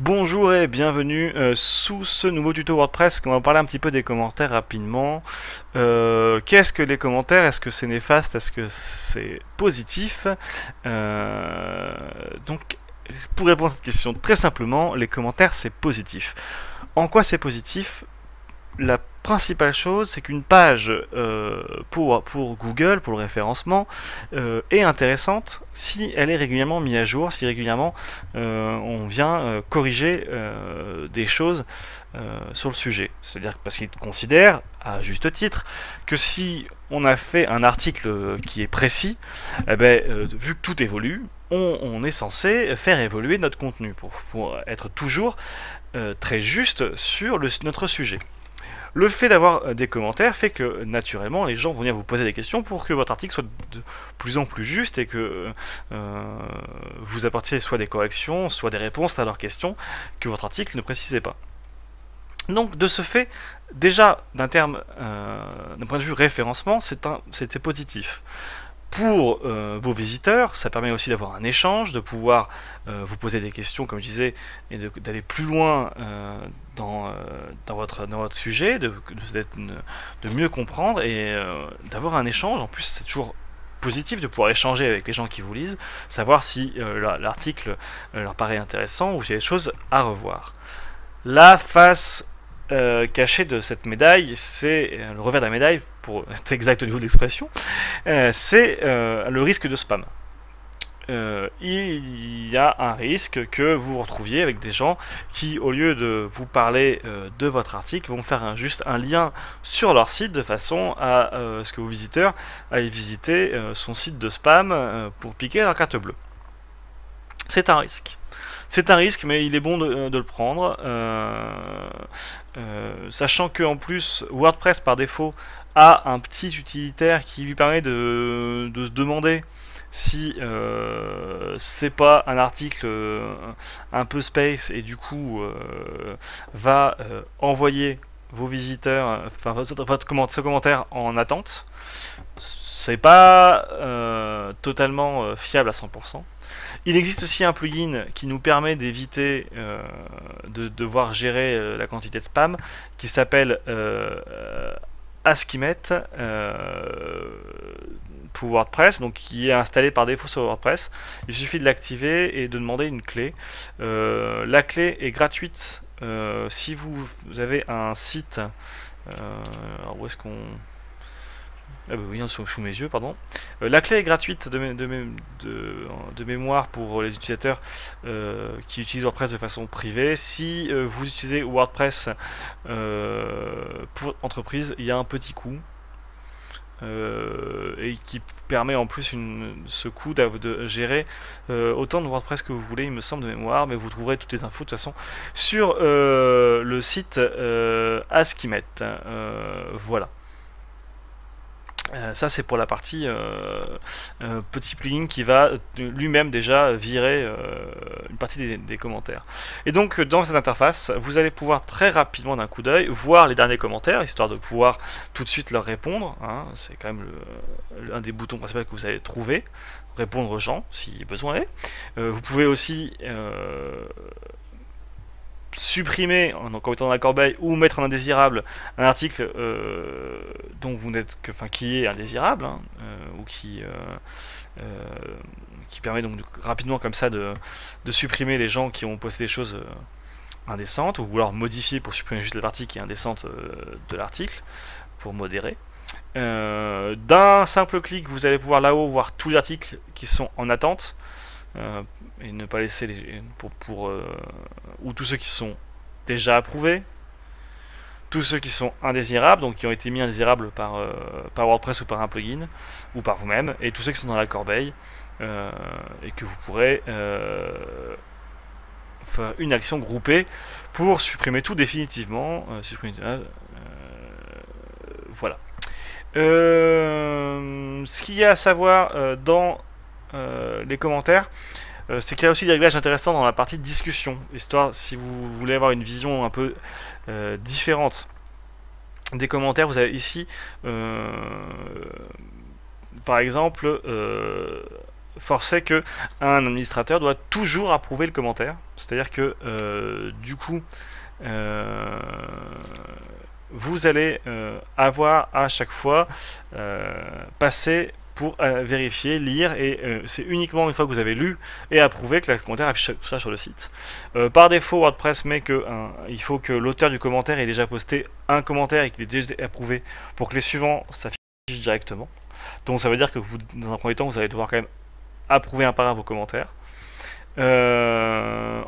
Bonjour et bienvenue sous ce nouveau tuto WordPress. On va parler un petit peu des commentaires rapidement. Qu'est-ce que les commentaires? Est-ce que c'est néfaste? Est-ce que c'est positif? Donc, pour répondre à cette question très simplement, les commentaires c'est positif. En quoi c'est positif? La principale chose, c'est qu'une page pour Google, pour le référencement, est intéressante si elle est régulièrement mise à jour, si régulièrement on vient corriger des choses sur le sujet. C'est-à-dire parce qu'il considère, à juste titre, que si on a fait un article qui est précis, eh ben, vu que tout évolue, on est censé faire évoluer notre contenu pour être toujours très juste sur notre sujet. Le fait d'avoir des commentaires fait que naturellement les gens vont venir vous poser des questions pour que votre article soit de plus en plus juste et que vous apportiez soit des corrections, soit des réponses à leurs questions que votre article ne précisait pas. Donc de ce fait, déjà d'un point de vue référencement, c'était positif. Pour vos visiteurs, ça permet aussi d'avoir un échange, de pouvoir vous poser des questions, comme je disais, et d'aller plus loin dans votre sujet, de mieux comprendre et d'avoir un échange. En plus, c'est toujours positif de pouvoir échanger avec les gens qui vous lisent, savoir si l'article leur paraît intéressant ou s'il y a des choses à revoir. La face cachée de cette médaille, c'est le revers de la médaille, pour être exact au niveau de l'expression, c'est le risque de spam. Il y a un risque que vous vous retrouviez avec des gens qui, au lieu de vous parler de votre article, vont faire juste un lien sur leur site de façon à ce que vos visiteurs aillent visiter son site de spam pour piquer leur carte bleue. C'est un risque. C'est un risque, mais il est bon de le prendre, sachant que en plus WordPress par défaut a un petit utilitaire qui lui permet de se demander si c'est pas un article un peu space et du coup va envoyer vos visiteurs, enfin ce commentaire en attente. C'est pas totalement fiable à 100%. Il existe aussi un plugin qui nous permet d'éviter de devoir gérer la quantité de spam qui s'appelle Askimet pour WordPress, donc qui est installé par défaut sur WordPress. Il suffit de l'activer et de demander une clé. La clé est gratuite si vous avez un site. Alors où est-ce qu'on... Ah bah oui, sous mes yeux, pardon. La clé est gratuite de mémoire pour les utilisateurs qui utilisent WordPress de façon privée. Si vous utilisez WordPress pour entreprise, il y a un petit coût et qui permet en plus ce coût de gérer autant de WordPress que vous voulez, il me semble de mémoire, mais vous trouverez toutes les infos de toute façon sur le site Askimet. Voilà. Ça c'est pour la partie petit plugin qui va lui-même déjà virer une partie des commentaires. Et donc dans cette interface, vous allez pouvoir très rapidement d'un coup d'œil voir les derniers commentaires, histoire de pouvoir tout de suite leur répondre. Hein. C'est quand même un des boutons principaux que vous allez trouver, répondre aux gens si besoin est. Vous pouvez aussi supprimer en mettant dans la corbeille ou mettre en indésirable un article dont vous n'êtes que, enfin, qui est indésirable hein, ou qui permet donc rapidement comme ça de supprimer les gens qui ont posté des choses indécentes ou alors modifier pour supprimer juste la partie qui est indécente de l'article pour modérer. D'un simple clic, vous allez pouvoir là-haut voir tous les articles qui sont en attente. Et ne pas laisser ou tous ceux qui sont déjà approuvés, tous ceux qui sont indésirables, donc qui ont été mis indésirables par WordPress ou par un plugin ou par vous-même, et tous ceux qui sont dans la corbeille et que vous pourrez faire une action groupée pour supprimer tout définitivement. Voilà. Ce qu'il y a à savoir dans les commentaires, c'est qu'il y a aussi des réglages intéressants dans la partie discussion, histoire si vous voulez avoir une vision un peu différente des commentaires. Vous avez ici par exemple forcer que un administrateur doit toujours approuver le commentaire. C'est-à-dire que du coup, vous allez avoir à chaque fois passer pour vérifier, lire, et c'est uniquement une fois que vous avez lu et approuvé que le commentaire affiche ça sur le site. Par défaut, WordPress met que il faut que l'auteur du commentaire ait déjà posté un commentaire et qu'il ait déjà approuvé pour que les suivants s'affichent directement. Donc ça veut dire que vous, dans un premier temps, vous allez devoir quand même approuver un par un vos commentaires.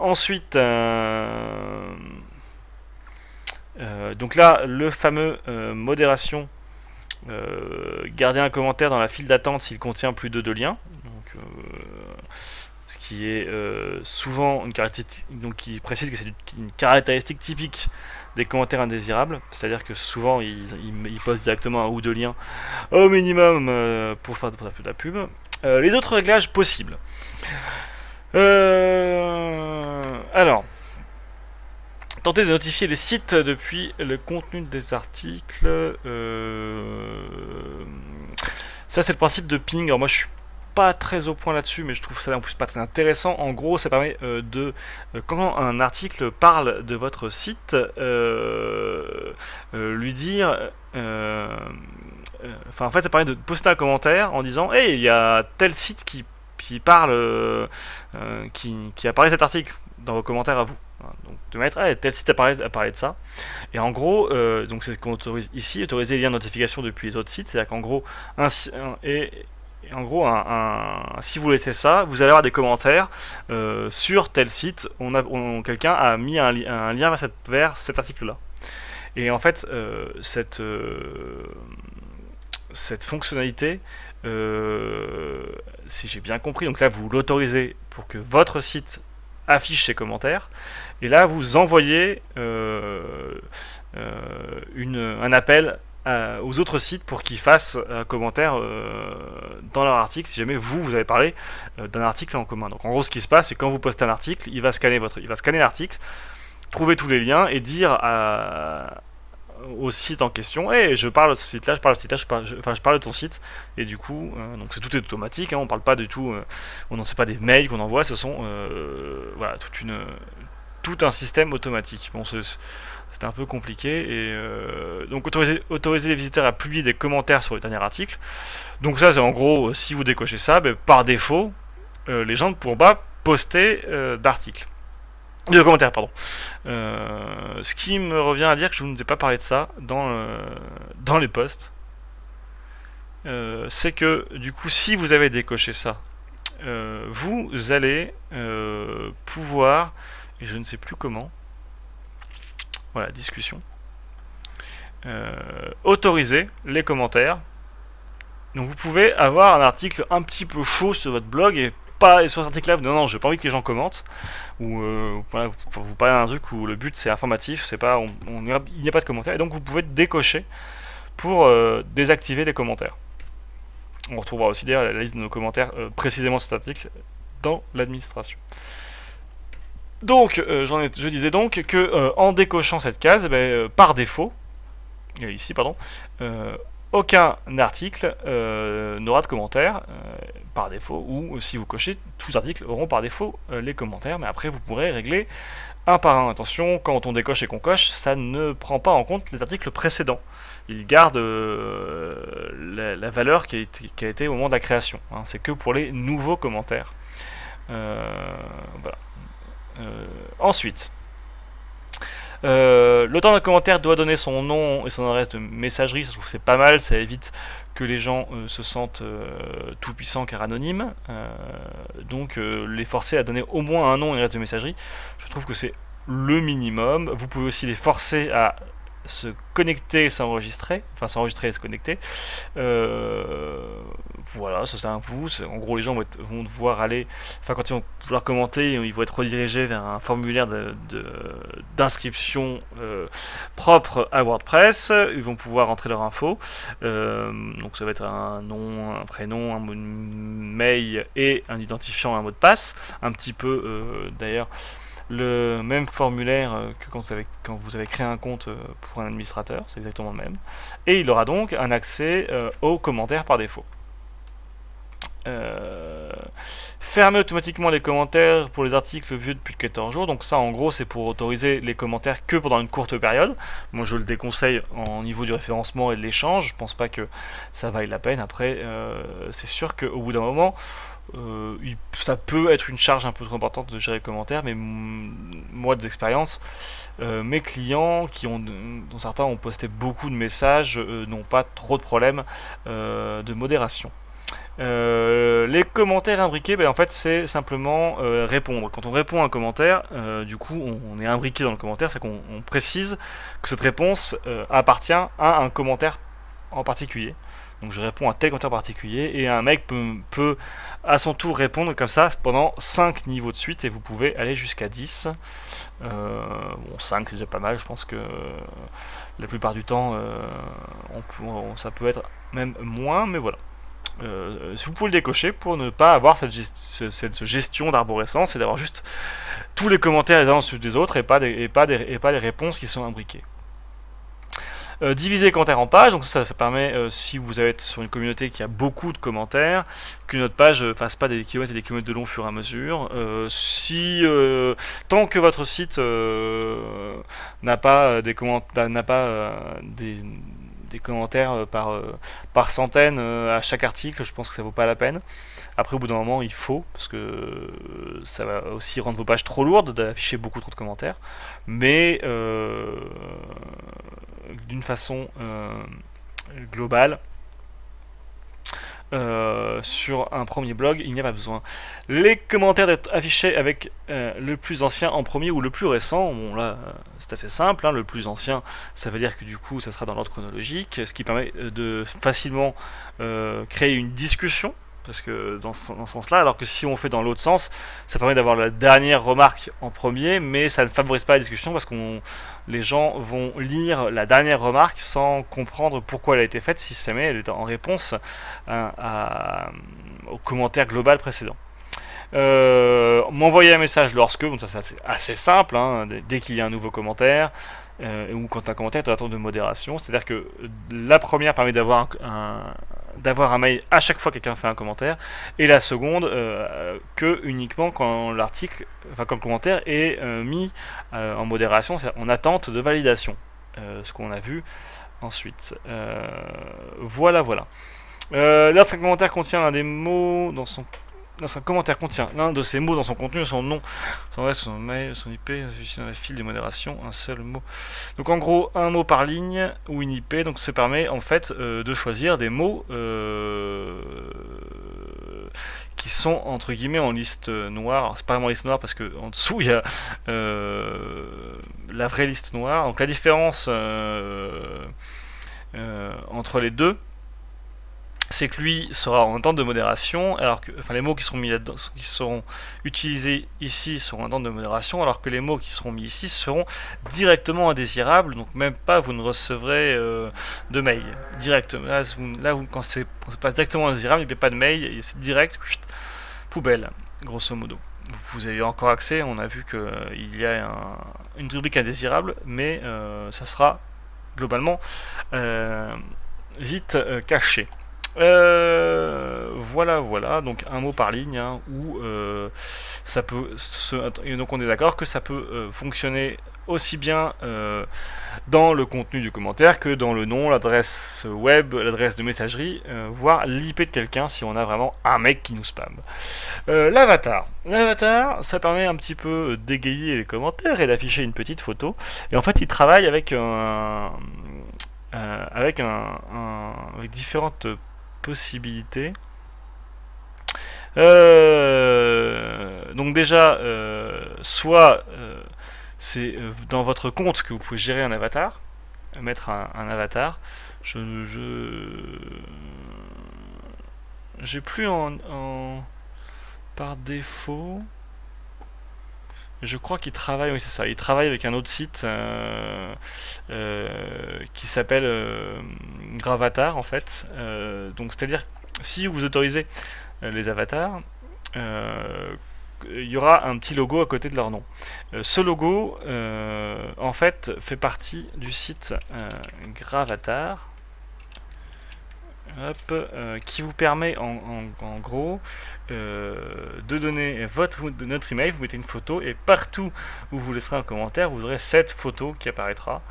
Ensuite, donc là, le fameux modération, garder un commentaire dans la file d'attente s'il contient plus de 2 liens. Donc, ce qui est souvent une caractéristique, donc qui précise que c'est une caractéristique typique des commentaires indésirables, c'est-à-dire que souvent ils postent directement un ou 2 liens au minimum pour faire de la pub. Les autres réglages possibles. Alors, tenter de notifier les sites depuis le contenu des articles. Ça, c'est le principe de ping. Alors, moi, je suis pas très au point là-dessus, mais je trouve ça en plus pas très intéressant. En gros, ça permet quand un article parle de votre site, lui dire. En fait, ça permet de poster un commentaire en disant hey, il y a tel site qui parle, qui a parlé de cet article dans vos commentaires à vous. Donc de mettre hey, tel site a parlé de ça. Et en gros, donc c'est ce qu'on autorise ici, autoriser les liens de notification depuis les autres sites. C'est-à-dire qu'en gros, si vous laissez ça, vous allez avoir des commentaires sur tel site. Quelqu'un a mis un lien vers cet article-là. Et en fait, cette fonctionnalité, si j'ai bien compris, donc là vous l'autorisez pour que votre site affiche ses commentaires, et là vous envoyez un appel aux autres sites pour qu'ils fassent un commentaire dans leur article si jamais vous avez parlé d'un article en commun. Donc en gros ce qui se passe c'est quand vous postez un article, il va scanner l'article, trouver tous les liens et dire au site en question hey, je parle de ce site là, je parle de ton site, et du coup donc tout est automatique, hein, on parle pas du tout, on n'en sait pas des mails qu'on envoie, ce sont voilà tout un système automatique. Bon, c'était un peu compliqué, et donc autoriser les visiteurs à publier des commentaires sur le dernier article. Donc ça c'est en gros, si vous décochez ça, par défaut les gens ne pourront pas poster d'articles, de commentaires, pardon. Ce qui me revient à dire que je ne vous ai pas parlé de ça dans les posts. C'est que du coup, si vous avez décoché ça, vous allez pouvoir, et je ne sais plus comment, voilà, discussion, autoriser les commentaires. Donc vous pouvez avoir un article un petit peu chaud sur votre blog et sur cet article là, non, j'ai pas envie que les gens commentent, ou voilà, vous parlez d'un truc où le but c'est informatif, c'est pas, il n'y a pas de commentaires, et donc vous pouvez décocher pour désactiver les commentaires. On retrouvera aussi d'ailleurs la liste de nos commentaires précisément sur cet article dans l'administration. Donc je disais donc que en décochant cette case, par défaut, ici pardon, aucun article n'aura de commentaires par défaut, ou si vous cochez, tous les articles auront par défaut les commentaires, mais après vous pourrez régler un par un. Attention, quand on décoche et qu'on coche, ça ne prend pas en compte les articles précédents. Il garde la valeur qui a été au moment de la création. Hein. C'est que pour les nouveaux commentaires. Voilà. Ensuite, l'auteur d'un commentaire doit donner son nom et son adresse de messagerie. Je trouve que c'est pas mal, ça évite que les gens se sentent tout puissants car anonymes. Donc les forcer à donner au moins un nom et une adresse de messagerie, je trouve que c'est le minimum. Vous pouvez aussi les forcer à se connecter et s'enregistrer, enfin s'enregistrer et se connecter. Voilà, ça c'est un vous. En gros, les gens vont devoir aller, enfin quand ils vont vouloir commenter, ils vont être redirigés vers un formulaire d'inscription propre à WordPress. Ils vont pouvoir entrer leur info. Donc ça va être un nom, un prénom, un mail et un identifiant, un mot de passe. Un petit peu d'ailleurs le même formulaire que quand vous avez créé un compte pour un administrateur, c'est exactement le même. Et il aura donc un accès aux commentaires par défaut. fermer automatiquement les commentaires pour les articles vieux depuis 14 jours. Donc ça, en gros, c'est pour autoriser les commentaires que pendant une courte période. Moi, je le déconseille en niveau du référencement et de l'échange. Je pense pas que ça vaille la peine. Après, c'est sûr qu'au bout d'un moment, ça peut être une charge un peu trop importante de gérer les commentaires, mais moi, de l'expérience, mes clients, dont certains ont posté beaucoup de messages, n'ont pas trop de problèmes de modération. Les commentaires imbriqués, ben, en fait, c'est simplement répondre. Quand on répond à un commentaire, du coup, on est imbriqué dans le commentaire, c'est qu'on précise que cette réponse appartient à un commentaire en particulier. Donc je réponds à tel commentaire particulier, et un mec peut à son tour répondre comme ça pendant 5 niveaux de suite, et vous pouvez aller jusqu'à 10. Bon, 5 c'est déjà pas mal, je pense que la plupart du temps ça peut être même moins, mais voilà. Vous pouvez le décocher pour ne pas avoir cette gestion d'arborescence, et d'avoir juste tous les commentaires les uns au-dessus des autres, et pas les réponses qui sont imbriquées. Diviser les commentaires en pages, donc ça permet, si vous êtes sur une communauté qui a beaucoup de commentaires, que notre page fasse pas des kilomètres et des kilomètres de long au fur et à mesure. Tant que votre site n'a pas des commentaires par centaines à chaque article, je pense que ça vaut pas la peine. Après, au bout d'un moment, il faut, parce que ça va aussi rendre vos pages trop lourdes d'afficher beaucoup trop de commentaires. Mais d'une façon globale, sur un premier blog, il n'y a pas besoin. Les commentaires d'être affichés avec le plus ancien en premier ou le plus récent. Bon, là, c'est assez simple, hein. Le plus ancien, ça veut dire que du coup, ça sera dans l'ordre chronologique, ce qui permet de facilement créer une discussion. Parce que dans ce sens-là, alors que si on fait dans l'autre sens, ça permet d'avoir la dernière remarque en premier, mais ça ne favorise pas la discussion, parce que les gens vont lire la dernière remarque sans comprendre pourquoi elle a été faite, si jamais elle est en réponse au commentaire global précédent. M'envoyer un message lorsque, donc ça c'est assez simple, hein, dès qu'il y a un nouveau commentaire, ou quand un commentaire est en attente de modération, c'est-à-dire que la première permet d'avoir un mail à chaque fois que quelqu'un fait un commentaire, et la seconde que uniquement quand quand le commentaire est mis en modération, c'est en attente de validation, ce qu'on a vu ensuite. Voilà. Lorsqu'un commentaire contient un des mots lorsqu'un commentaire contient l'un de ces mots dans son contenu, son nom, son adresse, son mail, son IP, dans la file de modération, un seul mot. Donc en gros, un mot par ligne ou une IP, donc ça permet en fait de choisir des mots qui sont entre guillemets en liste noire. C'est pas vraiment liste noire parce que en dessous il y a la vraie liste noire. Donc la différence entre les deux, c'est que lui sera en attente de modération, alors que les mots qui seront mis là-dedans, qui seront utilisés ici, seront en attente de modération, alors que les mots qui seront mis ici seront directement indésirables, donc même pas vous ne recevrez de mail directement. Quand ça passe directement indésirable, il n'y a pas de mail, c'est direct, poubelle, grosso modo. Vous avez encore accès, on a vu qu'il y a une rubrique indésirable, mais ça sera globalement vite caché. Voilà, donc un mot par ligne, hein, où ça peut donc on est d'accord que ça peut fonctionner aussi bien dans le contenu du commentaire que dans le nom, l'adresse web, l'adresse de messagerie, voire l'IP de quelqu'un si on a vraiment un mec qui nous spamme. L'avatar, ça permet un petit peu d'égayer les commentaires et d'afficher une petite photo, et en fait il travaille avec avec différentes possibilités. Donc déjà, soit c'est dans votre compte que vous pouvez gérer un avatar, mettre un avatar. J'ai plus par défaut. Je crois qu'il travaille, oui c'est ça, il travaille avec un autre site qui s'appelle Gravatar en fait. Donc c'est-à-dire, si vous autorisez les avatars, il y aura un petit logo à côté de leur nom. Ce logo, en fait, fait partie du site Gravatar. qui vous permet en gros de donner notre email, vous mettez une photo et partout où vous laisserez un commentaire, vous aurez cette photo qui apparaîtra.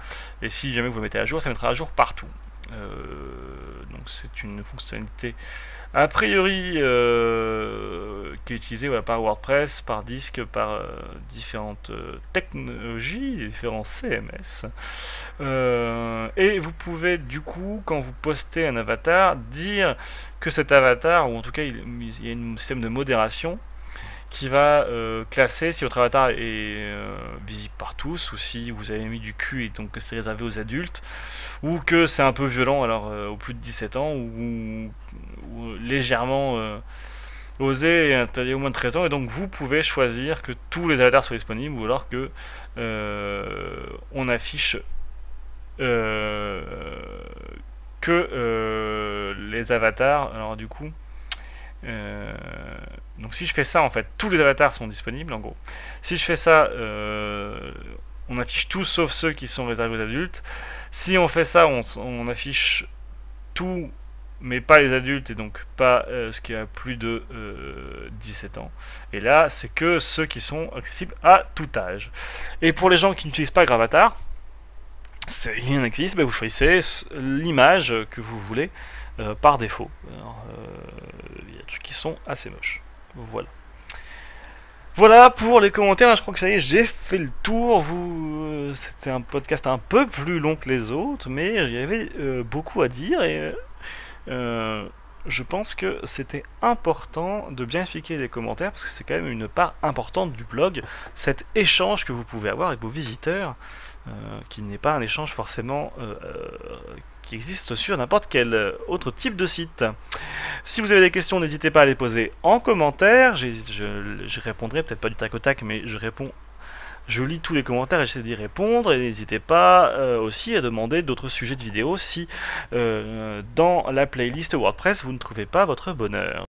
Et si jamais vous le mettez à jour, ça mettra à jour partout. Donc c'est une fonctionnalité a priori qui est utilisée par WordPress, par Disk, par différentes technologies, différents CMS. Et vous pouvez du coup, quand vous postez un avatar, dire que cet avatar, ou en tout cas il y a un système de modération qui va classer si votre avatar est visible par tous, ou si vous avez mis du cul et donc que c'est réservé aux adultes, ou que c'est un peu violent alors au plus de 17 ans, ou légèrement osé et interdit au moins de 13 ans, et donc vous pouvez choisir que tous les avatars soient disponibles, ou alors que on affiche que les avatars, alors du coup donc si je fais ça, en fait tous les avatars sont disponibles en gros. Si je fais ça, on affiche tous sauf ceux qui sont réservés aux adultes. Si on fait ça, on affiche tout mais pas les adultes, et donc pas ce qui a plus de 17 ans. Et là, c'est que ceux qui sont accessibles à tout âge. Et pour les gens qui n'utilisent pas Gravatar, rien n'existe, mais vous choisissez l'image que vous voulez par défaut. Il y a des trucs qui sont assez moches. Voilà. Voilà pour les commentaires. Là, je crois que ça y est, j'ai fait le tour. C'était un podcast un peu plus long que les autres, mais il y avait beaucoup à dire, et je pense que c'était important de bien expliquer les commentaires, parce que c'est quand même une part importante du blog, cet échange que vous pouvez avoir avec vos visiteurs, qui n'est pas un échange forcément qui existe sur n'importe quel autre type de site. Si vous avez des questions, n'hésitez pas à les poser en commentaire. Je répondrai peut-être pas du tac au tac, mais je lis tous les commentaires et j'essaie d'y répondre. Et n'hésitez pas aussi à demander d'autres sujets de vidéos si dans la playlist WordPress vous ne trouvez pas votre bonheur.